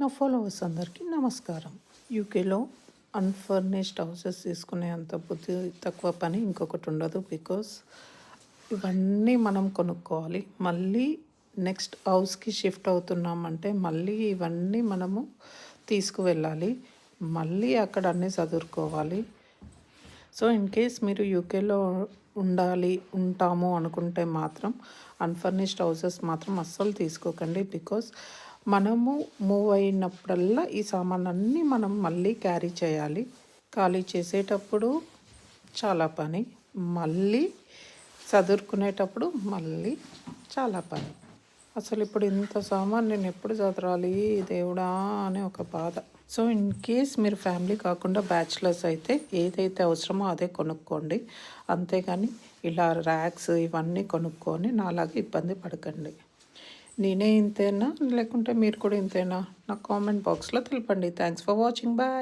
నా ఫాలోవర్స్ అందరికీ నమస్కారం. యూకేలో అన్‌ఫర్నిష్డ్ హౌసెస్ తీసుకునే అంత బుద్ధి తక్కువ పని ఇంకొకటి ఉండదు. బికాస్ ఇవన్నీ మనం కొనుక్కోవాలి. మళ్ళీ నెక్స్ట్ హౌస్‌కి షిఫ్ట్ అవుతున్నామంటే మళ్ళీ ఇవన్నీ మనము తీసుకువెళ్ళాలి. మళ్ళీ అక్కడ అన్నీ సదురుకోవాలి. సో ఇన్ కేస్ మీరు యూకేలో ఉంటాము అనుకుంటే మాత్రం అన్‌ఫర్నిష్డ్ హౌసెస్ మాత్రం అస్సలు తీసుకోకండి. బికాస్ మనము మూవ్ అయినప్పుడల్లా ఈ సామాన్లన్నీ మనం మళ్ళీ క్యారీ చేయాలి. ఖాళీ చేసేటప్పుడు చాలా పని, మళ్ళీ సదురుకునేటప్పుడు మళ్ళీ చాలా పని. అసలు ఇప్పుడు ఇంత సామాన్ నేను ఎప్పుడు సదరాలి దేవుడా అనే ఒక బాధ. సో ఇన్ కేస్ మీరు ఫ్యామిలీ కాకుండా బ్యాచిలర్స్ అయితే ఏదైతే అవసరమో అదే కొనుక్కోండి. అంతేగాని ఇలా ర్యాక్స్ ఇవన్నీ కొనుక్కొని నాలాగా ఇబ్బంది పడకండి. నేనే ఇంతేనా లేకుంటే మీరు కూడా ఇంతేనా? నాకు కామెంట్ బాక్స్లో తెలపండి. Thanks for watching. బాయ్.